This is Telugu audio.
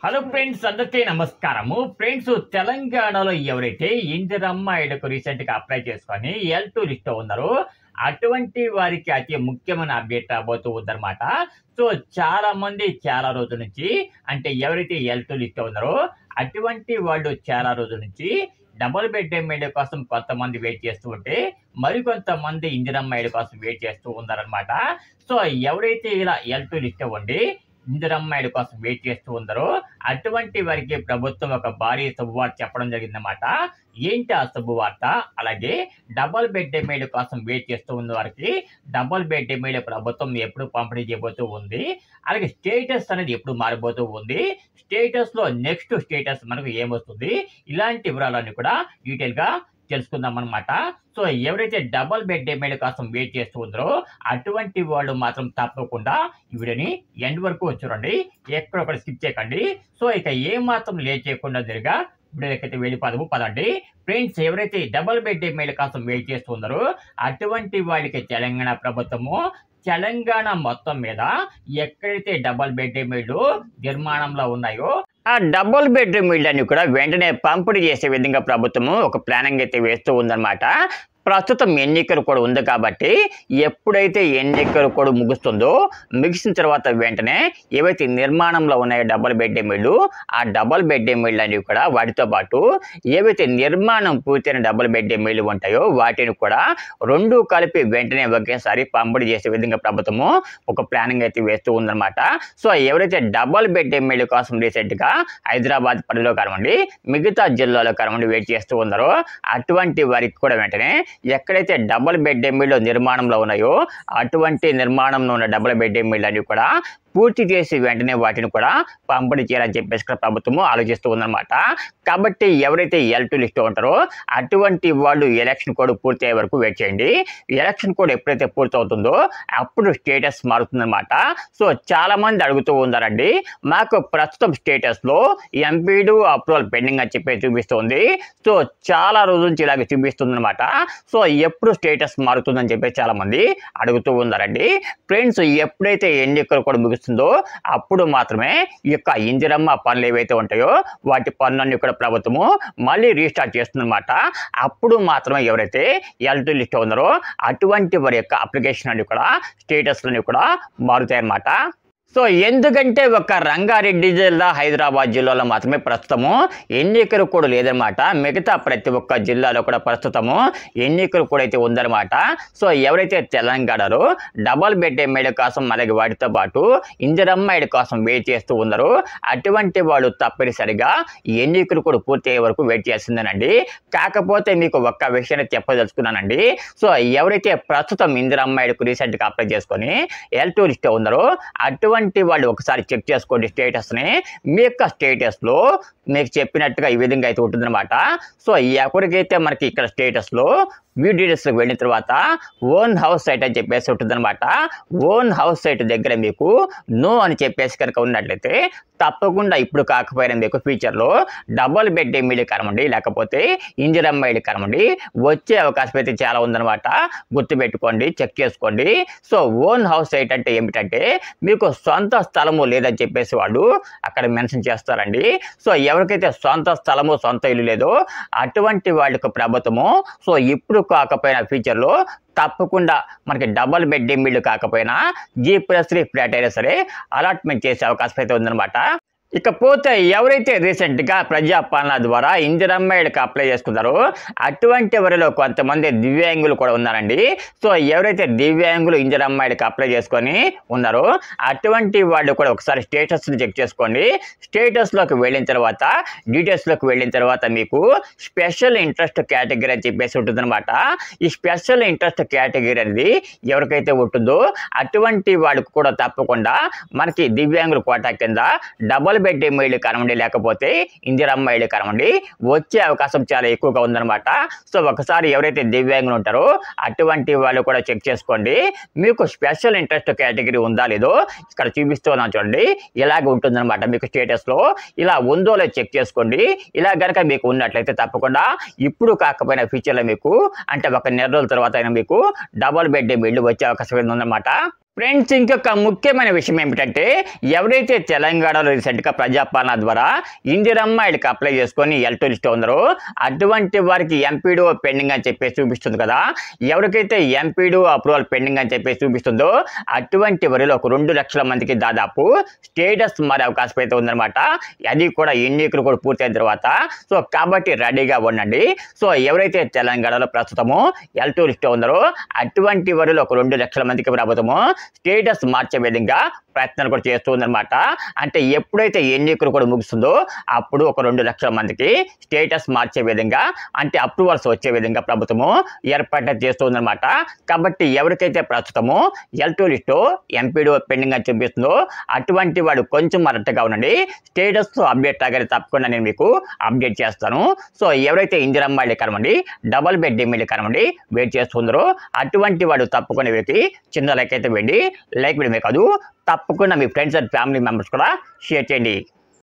హలో ఫ్రెండ్స్, అందరికీ నమస్కారము. ఫ్రెండ్స్, తెలంగాణలో ఎవరైతే ఇందిరమ్మ ఇళ్లకు రీసెంట్గా అప్లై చేసుకొని L2 లిస్ట్ ఉన్నారో అటువంటి వారికి అతి ముఖ్యమైన అప్డేట్ రాబోతూ ఉందన్నమాట. సో చాలా మంది చాలా రోజుల నుంచి, అంటే ఎవరైతే L2 లిస్ట్ ఉన్నారో అటువంటి వాళ్ళు చాలా రోజుల నుంచి డబుల్ బెడ్రూమ్ ఇళ్ల కోసం కొంతమంది వెయిట్ చేస్తూ ఉంటే, మరికొంతమంది ఇందిరమ్మ ఇళ్ల కోసం వెయిట్ చేస్తూ ఉన్నారనమాట. సో ఎవరైతే ఇలా L2 లిస్ట్ ఇవ్వండి ఇందిరమ్మ ఇళ్ల కోసం వెయిట్ చేస్తూ ఉన్నారో అటువంటి వారికి ప్రభుత్వం ఒక భారీ శుభవార్త చెప్పడం జరిగిందన్నమాట. ఏంటి ఆ శుభవార్త? అలాగే డబుల్ బెడ్రూమ్ ఇళ్ల కోసం వెయిట్ చేస్తూ ఉన్న వారికి డబుల్ బెడ్రూమ్ ఇళ్ల ప్రభుత్వం ఎప్పుడు పంపిణీ చేయబోతూ ఉంది, అలాగే స్టేటస్ అనేది ఎప్పుడు మారిపోతూ ఉంది, స్టేటస్ లో నెక్స్ట్ స్టేటస్ మనకు ఏమొస్తుంది, ఇలాంటి వివరాలన్నీ కూడా డీటెయిల్ గా తెలుసుకుందాం అనమాట. సో ఎవరైతే డబుల్ బెడ్రూమ్ ఇళ్ల కోసం వెయిట్ చేస్తూ ఉన్నారో అటువంటి వాళ్ళు మాత్రం తప్పకుండా ఈ వీడియోని ఎండ్ వరకు చూడండి, ఎక్కడొక్కడ స్కిప్ చేయకండి. సో ఇక ఏ మాత్రం లేట్ చేయకుండా జరిగా వీడియోకైతే వెళ్ళిపోదాము పదండి. ఫ్రెండ్స్, ఎవరైతే డబుల్ బెడ్రూమ్ ఇళ్ల కోసం వెయిట్ చేస్తూ ఉన్నారో అటువంటి వాళ్ళకి తెలంగాణ ప్రభుత్వము తెలంగాణ మొత్తం మీద ఎక్కడైతే డబుల్ బెడ్రూమ్ ఇళ్ళు నిర్మాణంలో ఉన్నాయో ఆ డబుల్ బెడ్రూమ్ ఇళ్ళని కూడా వెంటనే పంపిణీ చేసే విధంగా ప్రభుత్వము ఒక ప్లానింగ్ అయితే వేస్తూ ఉందన్నమాట. ప్రస్తుతం ఎన్నికలు కూడా ఉంది కాబట్టి ఎప్పుడైతే ఎన్నికలు కూడా ముగిసిన తర్వాత వెంటనే ఏవైతే నిర్మాణంలో ఉన్నాయో డబుల్ బెడ్రూమ్ ఇళ్ళు, ఆ డబుల్ బెడ్రూమ్ ఇళ్ళు అనేవి కూడా వాటితో పాటు ఏవైతే నిర్మాణం పూర్తయిన డబుల్ బెడ్రూమ్ ఇళ్ళు ఉంటాయో వాటిని కూడా రెండు కలిపి వెంటనే ఒకేసారి పంపిణీ చేసే విధంగా ప్రభుత్వము ఒక ప్లానింగ్ అయితే వేస్తూ ఉందన్నమాట. సో ఎవరైతే డబుల్ బెడ్రూమ్ ఇళ్ళ కోసం రీసెంట్గా హైదరాబాద్ పరిధిలో కానివ్వండి, మిగతా జిల్లాలో కానివ్వండి వెయిట్ చేస్తూ ఉన్నారో అటువంటి వారికి కూడా వెంటనే ఎక్కడైతే డబుల్ బెడ్రూమ్ ఇళ్ళు నిర్మాణంలో ఉన్నాయో అటువంటి నిర్మాణంలో ఉన్న డబుల్ బెడ్రూమ్ ఇళ్ళు అన్ని కూడా పూర్తి చేసి వెంటనే వాటిని కూడా పంపిణీ చేయాలని చెప్పేసి ప్రభుత్వము ఆలోచిస్తూ ఉందన్నమాట. కాబట్టి ఎవరైతే L2 లిస్ట్ ఉంటారో అటువంటి వాళ్ళు ఎలక్షన్ కోడ్ పూర్తి అయ్యే వరకు వెయిట్ చేయండి. ఎలక్షన్ కోడ్ ఎప్పుడైతే పూర్తి అవుతుందో అప్పుడు స్టేటస్ మారుతుందన్నమాట. సో చాలా మంది అడుగుతూ ఉన్నారండి, మాకు ప్రస్తుతం స్టేటస్ లో ఎంపీడు అప్రూవల్ పెండింగ్ అని చెప్పి చూపిస్తుంది. సో చాలా రోజుల నుంచి ఇలాగ చూపిస్తుంది అనమాట. సో ఎప్పుడు స్టేటస్ మారుతుందని చెప్పి చాలా మంది అడుగుతూ ఉన్నారండి. ఫ్రెండ్స్, ఎప్పుడైతే ఎన్నికలు కూడా ముగిస్తుందో అప్పుడు మాత్రమే ఈ యొక్క ఇందిరమ్మ పనులు ఏవైతే ఉంటాయో వాటి పనులన్నీ కూడా ప్రభుత్వము మళ్ళీ రీస్టార్ట్ చేస్తుందన్నమాట. అప్పుడు మాత్రమే ఎవరైతే L2 లిస్ట్ ఉన్నారో అటువంటి వారి యొక్క అప్లికేషన్ అన్ని కూడా స్టేటస్లన్నీ కూడా మారుతాయి అన్నమాట. సో ఎందుకంటే ఒక రంగారెడ్డి జిల్లా, హైదరాబాద్ జిల్లాలో మాత్రమే ప్రస్తుతము ఎన్నికలు కూడా లేదనమాట. మిగతా ప్రతి ఒక్క జిల్లాలో కూడా ప్రస్తుతము ఎన్నికలు కూడా అయితే ఉందన్నమాట. సో ఎవరైతే తెలంగాణలో డబుల్ బెడ్రూమ్ ఇళ్ల కోసం అలాగే వాటితో పాటు ఇందిరమ్మ ఇళ్ల కోసం వెయిట్ చేస్తూ ఉన్నారో అటువంటి వాళ్ళు తప్పనిసరిగా ఎన్నికలు కూడా పూర్తి అయ్యే వరకు వెయిట్ చేస్తుందనండి. కాకపోతే మీకు ఒక్క విషయాన్ని చెప్పదలుచుకున్నానండి. సో ఎవరైతే ప్రస్తుతం ఇందిరమ్మ ఇళ్లకు రీసెంట్గా అప్లై చేసుకొని L2 లిస్ట్ ఉన్నారో అటువంటి వాళ్ళు ఒకసారి చెక్ చేసుకోండి స్టేటస్ని. మీ యొక్క స్టేటస్లో మీకు చెప్పినట్టుగా ఈ విధంగా అయితే ఉంటుందన్నమాట. సో ఎవరికైతే మనకి ఇక్కడ స్టేటస్లో వ్యూ డీటెయిల్స్కి వెళ్ళిన తర్వాత ఓన్ హౌస్ సైట్ అని చెప్పేసి ఉంటుందన్నమాట. ఓన్ హౌస్ సైట్ దగ్గర మీకు నో అని చెప్పేసి కనుక ఉన్నట్లయితే తప్పకుండా ఇప్పుడు కాకపోయినా మీకు ఫ్యూచర్లో డబుల్ బెడ్రూమ్ ఇల్లు కానివ్వండి లేకపోతే ఇందిరమ్మ ఇల్లు కానివ్వండి వచ్చే అవకాశం అయితే చాలా ఉందన్నమాట. గుర్తుపెట్టుకోండి, చెక్ చేసుకోండి. సో ఓన్ హౌస్ సైట్ అంటే ఏమిటంటే మీకు సొంత స్థలము లేదని చెప్పేసి వాళ్ళు అక్కడ మెన్షన్ చేస్తారండి. సో ఎవరికైతే సొంత స్థలము సొంత ఇల్లు లేదో అటువంటి వాళ్ళకు ప్రభుత్వము సో ఇప్పుడు కాకపోయినా ఫ్యూచర్లో తప్పకుండా మనకి డబుల్ బెడ్రూమ్ ఇల్లు కాకపోయినా G+3 ఫ్లాట్ అయినా సరే అలాట్మెంట్ చేసే అవకాశం అయితే ఉందన్నమాట. ఇకపోతే ఎవరైతే రీసెంట్గా ప్రజాపాలన ద్వారా ఇందిరమ్మ ఇళ్లకు అప్లై చేసుకున్నారో అటువంటి వారిలో కొంతమంది దివ్యాంగులు కూడా ఉన్నారండి. సో ఎవరైతే దివ్యాంగులు ఇందిరమ్మ ఇళ్లకు అప్లై చేసుకొని ఉన్నారో అటువంటి వాళ్ళు కూడా ఒకసారి స్టేటస్ని చెక్ చేసుకోండి. స్టేటస్లోకి వెళ్ళిన తర్వాత డీటెయిల్స్లోకి వెళ్ళిన తర్వాత మీకు స్పెషల్ ఇంట్రెస్ట్ కేటగిరీ అని చెప్పేసి ఉంటుందన్నమాట. ఈ స్పెషల్ ఇంట్రెస్ట్ కేటగిరీ అనేది ఎవరికైతే ఉంటుందో అటువంటి వాళ్ళకు కూడా తప్పకుండా మనకి దివ్యాంగుల కోటా కింద డబుల్ బెడ్రూమ్ ఇళ్ళు కానివ్వండి లేకపోతే ఇందిరమ్మ ఇళ్ళు కానివ్వండి వచ్చే అవకాశం చాలా ఎక్కువగా ఉందన్నమాట. సో ఒకసారి ఎవరైతే దివ్యాంగులు ఉంటారో అటువంటి వాళ్ళు కూడా చెక్ చేసుకోండి. మీకు స్పెషల్ ఇంట్రెస్ట్ కేటగిరీ ఉందా లేదో ఇక్కడ చూపిస్తున్నాను చూడండి, ఇలాగ ఉంటుందన్నమాట. మీకు స్టేటస్లో ఇలా ఉందో లేదో చెక్ చేసుకోండి. ఇలా కనుక మీకు ఉన్నట్లయితే తప్పకుండా ఇప్పుడు కాకపోయినా ఫ్యూచర్లో మీకు అంటే ఒక నెల రోజుల తర్వాత అయినా మీకు డబుల్ బెడ్రూమ్ ఇళ్ళు వచ్చే అవకాశం ఉందన్నమాట. ఫ్రెండ్స్, ఇంకొక ముఖ్యమైన విషయం ఏమిటంటే ఎవరైతే తెలంగాణలో రీసెంట్గా ప్రజాపాలన ద్వారా ఇందిరమ్మ ఇళ్ళకి అప్లై చేసుకొని L2 లిస్ట్ ఉన్నారో అటువంటి వారికి ఎంపీడీఓ పెండింగ్ అని చెప్పేసి చూపిస్తుంది కదా. ఎవరికైతే ఎంపీడీఓ అప్రూవల్ పెండింగ్ అని చెప్పేసి చూపిస్తుందో అటువంటి వారిలో ఒక 2 లక్షల మందికి దాదాపు స్టేటస్ మారే అవకాశం అయితే ఉందన్నమాట. అది కూడా ఎన్నికలు కూడా పూర్తయిన తర్వాత. సో కాబట్టి రెడీగా ఉండండి. సో ఎవరైతే తెలంగాణలో ప్రస్తుతము L2 లిస్ట్ ఉన్నారో అటువంటి వారిలో ఒక 2 లక్షల మందికి ప్రభుత్వము స్టేటస్ మార్చే విధంగా ప్రయత్నాలు కూడా చేస్తూ ఉందన్నమాట. అంటే ఎప్పుడైతే ఎన్నికలు కూడా ముగుస్తుందో అప్పుడు ఒక 2 లక్షల మందికి స్టేటస్ మార్చే విధంగా, అంటే అప్రూవల్స్ వచ్చే విధంగా ప్రభుత్వము ఏర్పాటు చేస్తూ ఉందన్నమాట. కాబట్టి ఎవరికైతే ప్రస్తుతము L2 లిస్టు ఎంపీడీఓ పెండింగ్ అని చూపిస్తుందో అటువంటి వాడు కొంచెం అలర్ట్గా ఉండండి. స్టేటస్ అప్డేట్ లాగానే తప్పకుండా నేను మీకు అప్డేట్ చేస్తాను. సో ఎవరైతే ఇందిరమ్మ ఇల్లు కనమండి, డబుల్ బెడ్రూమ్ ఇల్లు కనమండి వెయిట్ చేస్తుందరో అటువంటి వాడు తప్పకుండా వీరికి చిన్న లైక్ అయితే వేయండి. లైక్ వేయడమే కాదు, తప్పకుండా మీ ఫ్రెండ్స్ అండ్ ఫ్యామిలీ మెంబర్స్ కూడా షేర్ చేయండి.